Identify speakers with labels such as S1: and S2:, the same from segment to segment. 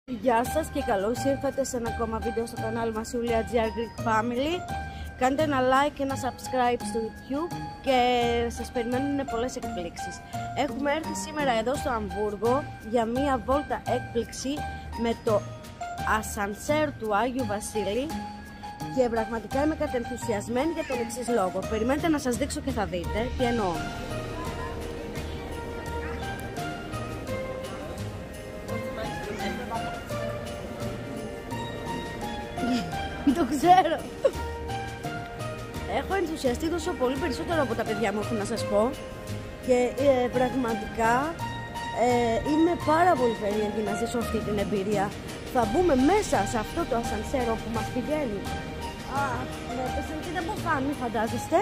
S1: Γεια σας και καλώς ήρθατε σε ένα ακόμα βίντεο στο κανάλι μας Julia GR Greek Family. Κάντε ένα like και ένα subscribe στο YouTube και σας περιμένουν πολλές εκπλήξεις. Έχουμε έρθει σήμερα εδώ στο Αμβούργο για μία βόλτα έκπληξη με το ασανσέρ του Άγιου Βασίλη και πραγματικά είμαι κατενθουσιασμένη για τον εξής λόγο. Περιμένετε να σας δείξω και θα δείτε τι εννοώ. Το ξέρω. Έχω ενθουσιαστεί τόσο πολύ περισσότερο από τα παιδιά μου, έχω να σας πω. Και πραγματικά είμαι πάρα πολύ περίεργη να ζήσω αυτή την εμπειρία. Θα μπούμε μέσα σε αυτό το ασανσέρο που μας πηγαίνει με πεσεντήνα μποφάνη, φαντάζεστε,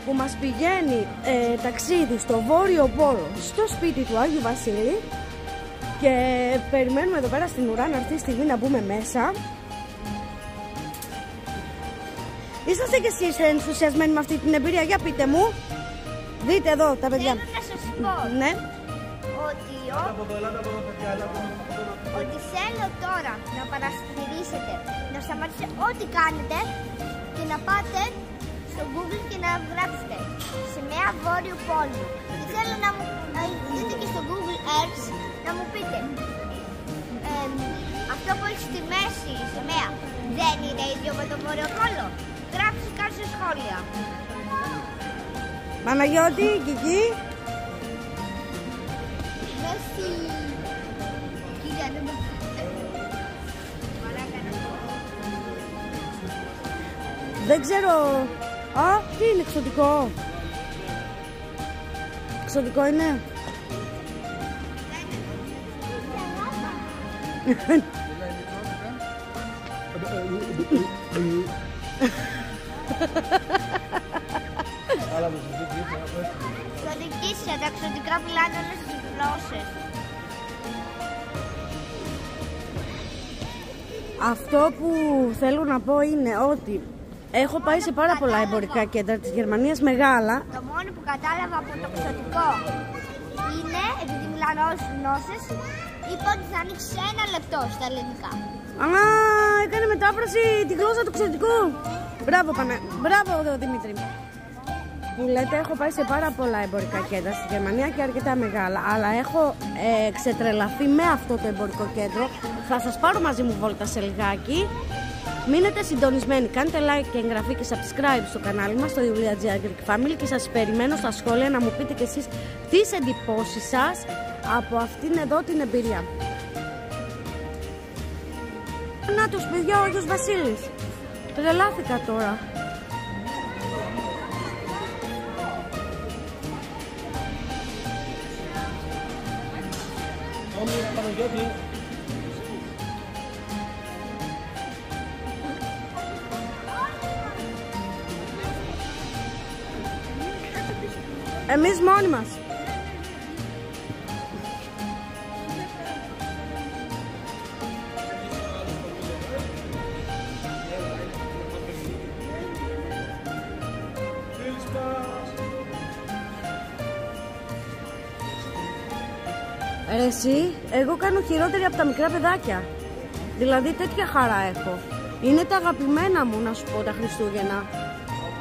S1: που μας πηγαίνει ταξίδι στο Βόρειο Πόλο, στο σπίτι του Άγιου Βασίλη. Και περιμένουμε εδώ πέρα στην ουρά να έρθει η στιγμή να μπούμε μέσα. Είσαστε κι εσείς ενθουσιασμένοι με αυτή την εμπειρία? Για πείτε μου. Δείτε εδώ τα παιδιά.
S2: Θέλω να σας πω
S1: ναι.
S2: ότι θέλω τώρα να παραστηρίσετε, να σταματήσετε ό,τι κάνετε και να πάτε στο Google και να γράψετε σημαία Βόρειο Πόλου. Και θέλω να δείτε και στο Google Earth να μου πείτε αυτό που έχει στη μέση η σημαία δεν είναι ίδιο με το Βόρειο Πόλο? Γράψτε κάτω σε σχόλια.
S1: Παναγιώτη, Κική.
S2: Μέση. Κοίτα, δεν μου
S1: Δεν ξέρω. Α, τι είναι εξωτικό? Εξωτικό είναι.
S2: Εξωτική, τα εξωτικά μιλάνε όλες τις γλώσσες.
S1: Αυτό που θέλω να πω είναι ότι έχω πάει σε πάρα πολλά εμπορικά κέντρα της Γερμανίας, μεγάλα.
S2: Το μόνο που κατάλαβα από το εξωτικό είναι, επειδή μιλάνε όλες τις γλώσσες, είπα ότι θα ανοίξει σε 1 λεπτό στα ελληνικά.
S1: Α, έκανε μετάφραση τη γλώσσα του εξωτικού. Μπράβο, μπράβο Δημήτρη. Που λέτε, έχω πάει σε πάρα πολλά εμπορικά κέντρα στη Γερμανία και αρκετά μεγάλα. Αλλά έχω ξετρελαθεί με αυτό το εμπορικό κέντρο. Θα σας πάρω μαζί μου βόλτα σε λιγάκι. Μείνετε συντονισμένοι, κάντε like και εγγραφή και subscribe στο κανάλι μας, στο Julia GR Greek Family, και σας περιμένω στα σχόλια να μου πείτε κι εσείς τις εντυπώσεις σας από αυτήν εδώ την εμπειρία. Να τους παιδιά, ο Άγιος Βασίλης. Τρελάθηκα τώρα. Εμείς μόνοι μας. Ρε εσύ, εγώ κάνω χειρότερη από τα μικρά παιδάκια. Δηλαδή τέτοια χαρά έχω. Είναι τα αγαπημένα μου, να σου πω, τα Χριστούγεννα.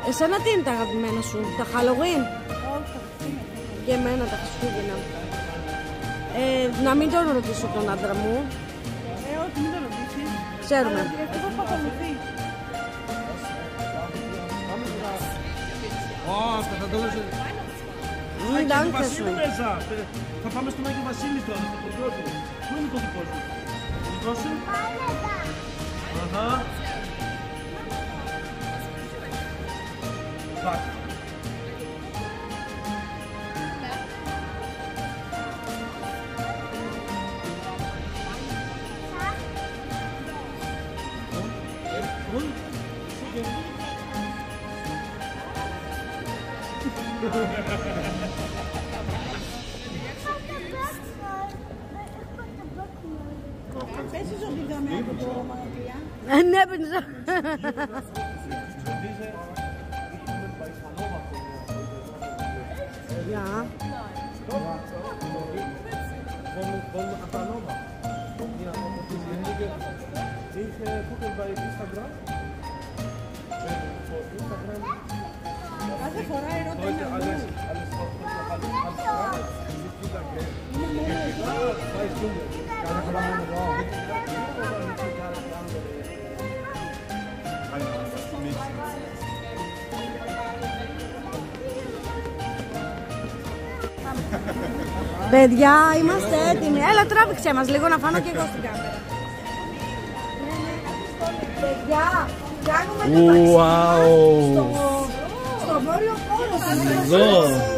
S1: Εσένα τι είναι τα αγαπημένα σου? Τα Halloween? Και εμένα τα Χριστούγεννα. Να μην τον ρωτήσω τον άντρα μου.
S3: Όχι, μην τον ρωτήσεις.
S1: Ξέρουμε.
S3: Αυτό θα ακολουθεί.
S4: Ώστα, θα το δώσω.
S1: Μην τάνκε σου.
S4: Θα πάμε στον Άγιο Βασίλη τώρα, στο χωριό του. Πού είναι το δικό σου? Το δικό σου? Αχα. Πάτε.
S3: Πέσεις ότι ήταν από το Μαγατριά.
S1: Ναι, πενζό. Ja.
S3: Κάθε φορά ερώτα είναι αλλού.
S1: Παιδιά, είμαστε έτοιμοι. Έλα, τράβηξε μας λίγο να φάνω και εγώ στην κάμερα. Παιδιά, κάνουμε το ταξίδι στο βόρειο πόλο.
S5: So.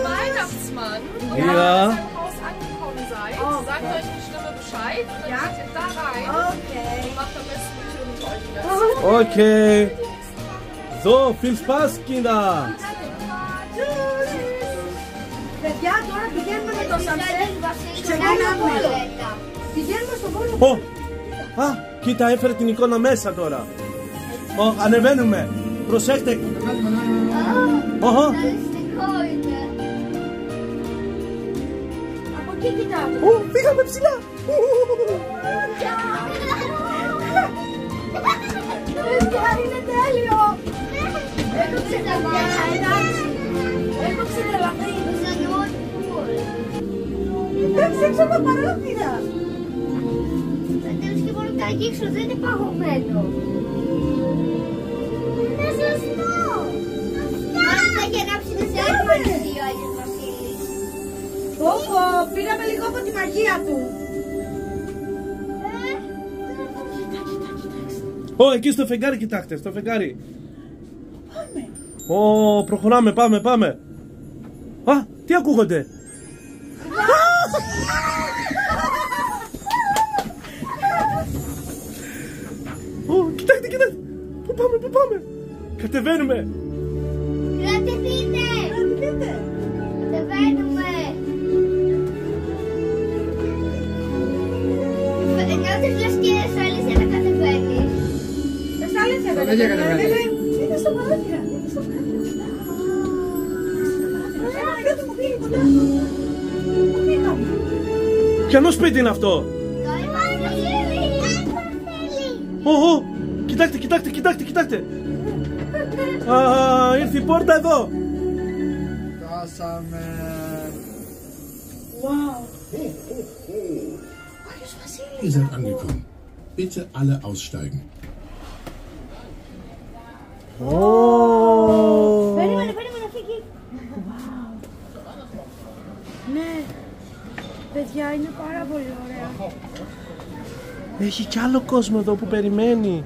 S6: Weihnachtsmann.
S5: Ja.
S6: Wenn ihr im Haus angekommen seid, sagt euch die Stimme Bescheid und dann geht ihr da rein und macht am besten die Tür mit euch wieder.
S5: Okay. So, viel Spaß, Kinder.
S1: Παιδιά, τώρα πηγαίνουμε με το σανσέρ. Ξεκινάμε. Πηγαίνουμε στο πόλο.
S5: Α, κοίτα, έφερε την εικόνα μέσα τώρα. Ανεβαίνουμε. Προσέχτε.
S1: Από εκεί κοιτάτε.
S5: Πήγαμε ψηλά.
S1: Παιδιά, είναι τέλειο. Έχω ξετρελαθεί. Εντάξει, έξω από τα παράθυρα.
S2: Τέλος και μόνο τα αγγίξω, δεν είναι παγωμένο. Είναι σωστό. Μάλλον θα έχει ανάψει τις έρμανες ο Άγιος Βασίλης.
S1: Οχο, πήραμε λίγο από τη μαγεία του.
S5: Εκεί στο φεγγάρι κοιτάξτε, στο φεγγάρι. Προχωράμε, πάμε. Α, τι ακούγονται. Κοιτάξτε. Πού πάμε. Κατεβαίνουμε.
S2: Κρατηθείτε. Κατεβαίνουμε. Νιώθεις λες και σ' αλήθεια να κατεβαίνεις.
S1: Σ' αλήθεια δεν κατεβαίνει. Είναι στο παράθυρα.
S5: Ποιανό σπίτι είναι αυτό. Κοιτάξτε. Ήρθε η πόρτα εδώ.
S7: Φτάσαμε.
S8: Ihr seid angekommen. Bitte alle aussteigen.
S2: Περίμενε, φύγει.
S1: Ναι, παιδιά, είναι πάρα πολύ ωραία.
S5: Έχει κι άλλο κόσμο εδώ που περιμένει.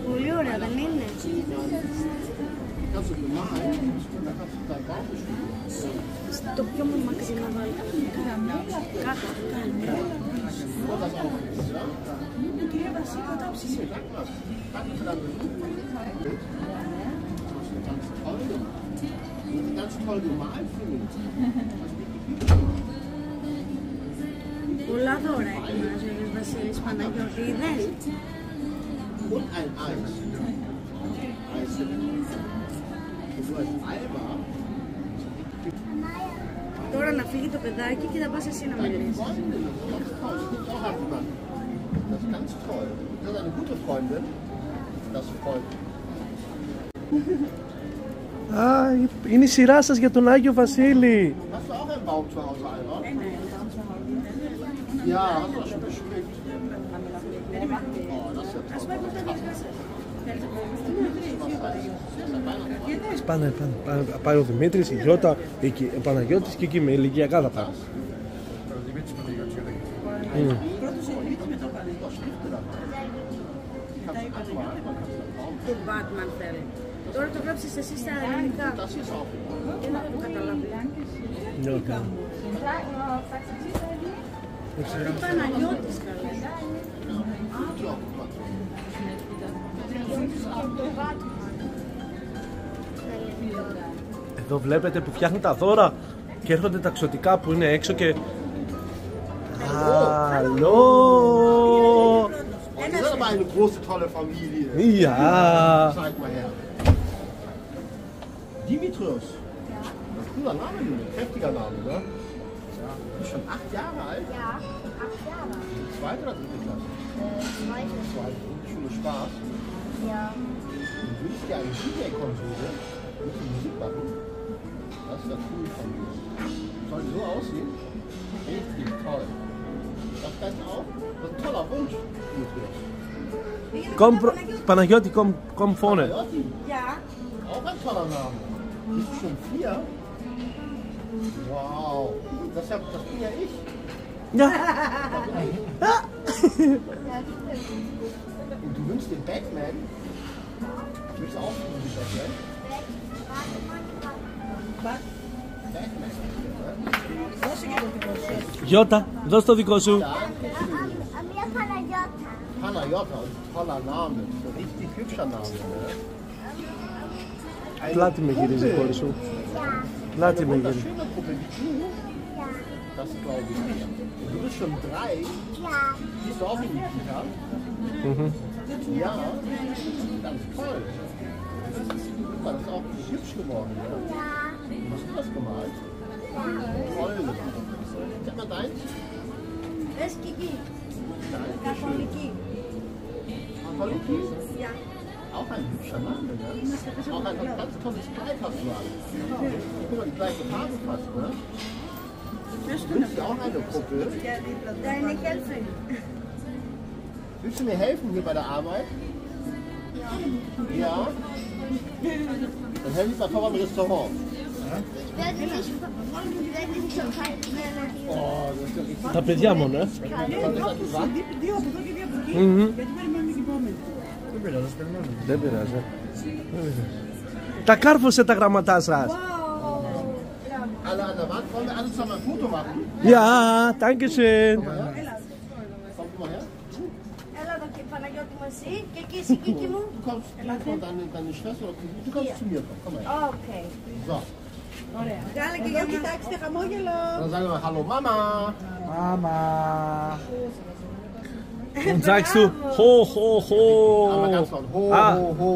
S1: Πολύ ωραία, δεν είναι? Στο πιο μου μακρύ να βάλω. Κάτω. Κυρία Βασίλη, τάψεις. Πολλά δώρα ετοιμάζει ο Άγιος Βασίλης Παναγιώτη, είδες? Τώρα να φύγει το παιδάκι και θα πας εσύ να μιλήσεις.
S7: Das ist ganz toll. Das ist eine gute Freundin. Das freut mich.
S5: Είναι η σειρά σας για τον Άγιο Βασίλη.
S7: Hast du auch einen Baum zu Hause, Alba? Ja, hast du das schon beschmückt? Oh, das ist ja toll.
S5: Πάει ο Δημήτρης, η Γιώτα, ο Παναγιώτης και εκεί με ηλικιακά θα πάει.
S1: Το Batman θέλει. Τώρα το γράψεις εσύ στα ελληνικά. Και να το καταλάβει. Τι Παναγιώτης καλέ.
S5: Εδώ βλέπετε που φτιάχνει τα δώρα και έρχονται τα ξωτικά που είναι έξω και... Hallo!
S7: Wir sind aber eine große, tolle Familie.
S5: Ja!
S7: Zeig mal her. Dimitrios. Das ist ein cooler Name, ein kräftiger Name, ne? Ja. Du bist schon 8 Jahre alt?
S2: Ja, 8 Jahre.
S7: Zweite oder dritte Klasse?
S2: Zweite.
S7: Zweite. Schule Spaß.
S2: Ja.
S7: Du willst ja eine DJ-Konsole mit Musik machen. Das ist ja cool von dir. Soll die so aussehen? Richtig toll. Das kannst du auch? Das ist ein toller Wunsch, Dimitrios.
S5: Παναγιώτη, komm vorne.
S7: Panagiotti,
S3: Ja.
S7: auch ein toller Name. Bist du schon 4? Wow. Das bin ja ich.
S5: Ja.
S7: Und du wünschst den Batman? Du willst auch den Batman? Batman.
S3: Δώσε και το δικό σου.
S5: Γιώτα, δώσ' το δικό σου.
S2: Amir Panagiotta.
S7: Panagiotta, toller Name. So ein richtig hübscher Name. Ne?
S5: Πλάτη με γυρίζει η κόρη σου. Πλάτη με γυρίζει.
S7: Schöne Puppe wie du,
S2: Ja.
S7: das glaube ich nicht. Und du bist schon 3,
S2: Ja.
S7: gehst du auch in die Kita? Ja, ganz toll. Guck mal, das ist auch hübsch geworden. Ne?
S2: Ja.
S7: Hast du das gemalt? Toll. Sag mal deins.
S3: Πες και εκεί. Καθολική.
S7: Apoliki?
S3: Ja.
S7: Auch ein hübscher Name, ne? Auch ein ganz tolles Kleid hast du an. Guck mal, die gleiche Farbe fast, ne? Willst du auch eine Puppe?
S3: Deine Helferin.
S7: Willst du mir helfen hier bei der Arbeit? Ja? Dann helfe ich mal Papa im Restaurant.
S2: Ich werde nicht so kalt werden.
S7: Oh, das ist ja richtig.
S5: Τα παιδιά μόνο,
S7: Was hat er gesagt?
S3: Δύο από εδώ και δύο από εκεί. Γιατί περιμένουμε την επόμενη.
S5: Δεν πειράζει. Τα κάρφωσε τα γραμματά σας.
S7: Alle an der Wand, wollen wir alle zusammen ein Foto machen?
S5: Ja, danke schön.
S7: Komm mal her.
S1: Έλα εδώ και Παναγιώτη μου εσύ και εκεί εσύ Κίκη μου.
S7: Du kommst, deine Schwester oder du kommst zu mir. Komm mal her.
S1: Οκ.
S7: So,
S3: Βγάλε και για κοιτάξτε χαμόγελο.
S7: dann sagen wir Hallo Mama.
S5: Und sagst du ho, ho,
S7: Aber ganz
S5: ho.
S7: laut. Ho,
S5: Ah.
S7: ho, ho.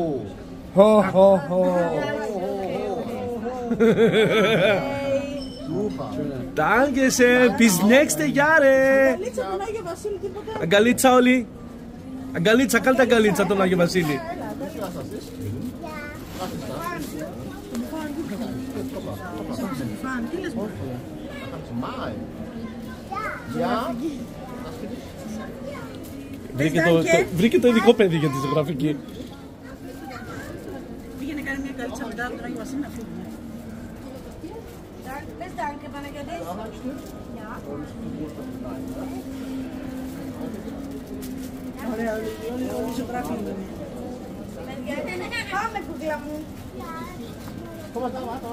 S5: Ho, ho, ho.
S7: Super.
S5: Danke schön. Bis nächste Jahre.
S3: Λίτσα τον Άγιο Βασίλη τίποτα.
S5: Αγκαλίτσα όλοι. Αγκαλίτσα, κάλτε αγκαλίτσα τον Άγιο Βασίλη.
S7: Weißt du, was das ist? Was ist das?
S3: Φαν, τι λες μου.
S7: Kannst du malen? Ja?
S5: Βρήκε το ειδικό παιδί για τη ζωγραφική.
S3: Πήγαινε κάνει μια καλή τσαντάδα τον Άγιο Βασίλη να φύγουμε.
S1: Πες Danke Παναγιώτη.
S3: Ωραία, όλοι ζωγράφοι είναι.
S1: Πάμε κουκλά μου.
S7: Guck mal da, warte.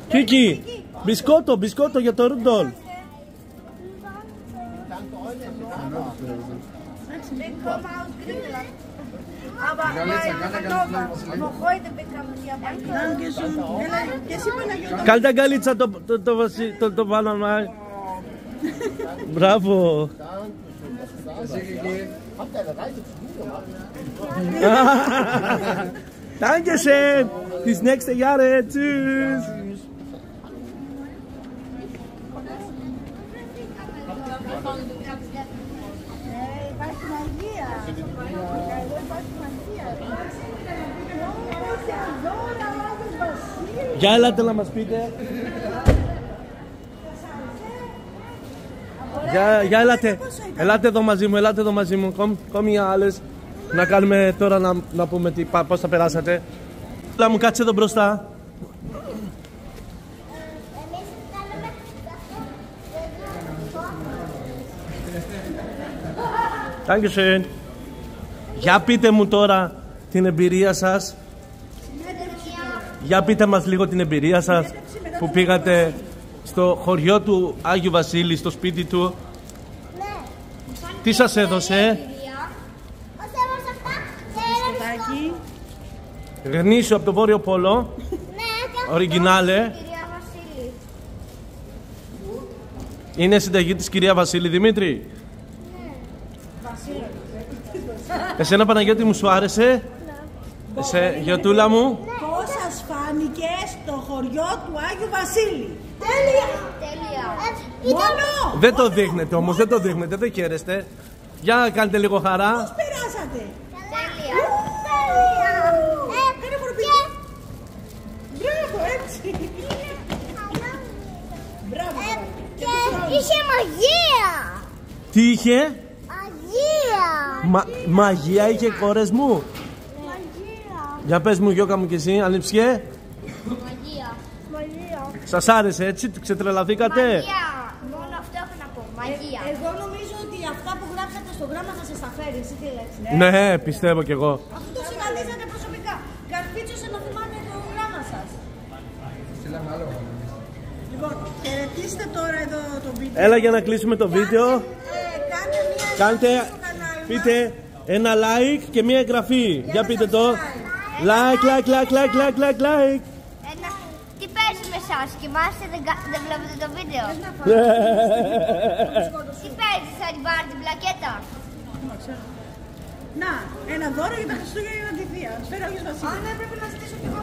S5: Κίκη, μπισκότο, μπισκότο για το Ρούντολ.
S7: Danke euch, dass ihr da wart.
S1: Wir kommen aus Griechenland. Aber Hannover, noch heute bekamen wir Danke.
S3: Danke σου. Έλα, και εσύ Παναγιώτα.
S5: Κάλτε αγκαλίτσα το πάνω μας. Μπράβο.
S7: Habt ihr eine Reise zu mir gemacht?
S5: Dankeschön. Bis nächste Jahre. Tschüss. Για έλατε να μας πείτε. Για έλατε. Ελάτε εδώ μαζί μου. Κόμια άλλες. Να κάνουμε τώρα να πούμε πώς θα περάσατε. Έλα μου κάτσε εδώ μπροστά. Dankeschön. Για πείτε μου τώρα την εμπειρία σας. Για πείτε μας λίγο την εμπειρία σας που πήγατε στο χωριό του Άγιου Βασίλη, στο σπίτι του. Τι σας έδωσε?
S3: Σπιτάκι.
S5: Γνήσιο από το Βόρειο Πόλο. Οριγκινάλε. Είναι συνταγή της κυρία Βασίλη Δημήτρη. Εσένα Παναγιώτη μου σου άρεσε? Γιωτούλα μου.
S3: Πώς σας φάνηκε? βρήκε στο χωριό του Άγιου Βασίλη. Τέλεια!
S2: Τέλεια.
S3: Μόνο!
S5: Δεν το δείχνετε όμως, δεν το δείχνετε, δεν χαίρεστε. Για κάντε λίγο χαρά.
S3: Πώς περάσατε?
S2: Τέλεια.
S3: Κάνε προπηγή. Μπράβο, έτσι. Μπράβο.
S2: Είχε μαγεία.
S5: Τι είχε?
S2: Μαγεία.
S5: Μαγεία είχε, κόρες μου.
S2: Μαγεία.
S5: Για πες μου Γιώκα μου και εσύ, ανήψιε.
S2: Μαγεία. Μαγεία.
S5: Σας άρεσε έτσι, ξετρελαθήκατε?
S2: Μαγεία. Μόνο αυτό έχω να πω. Μαγεία.
S3: Εγώ νομίζω ότι αυτά που γράψατε στο γράμμα θα σας τα φέρει. Εσύ τι λες?
S5: Ναι, πιστεύω κι εγώ.
S3: Αυτό το συναντήσατε προσωπικά. Καρπίτσωσε να θυμάται το γράμμα σας. Λοιπόν, χαιρετίστε τώρα εδώ το βίντεο.
S5: Έλα για να κλείσουμε το βίντεο.
S3: Κάντε μια
S5: Κάντε, πείτε ένα like και μια εγγραφή. Για πείτε το. Like.
S2: Τι παίζει με εσάς, κοιμάστε, δεν βλέπετε το βίντεο. Τι παίζει, θα την πάρει την πλακέτα.
S3: Να, ένα δώρο για τα Χριστούγεννα για τη θεία. Φέρω Άγιος Βασίλης.
S1: Ναι, πρέπει να ζητήσω κι εγώ.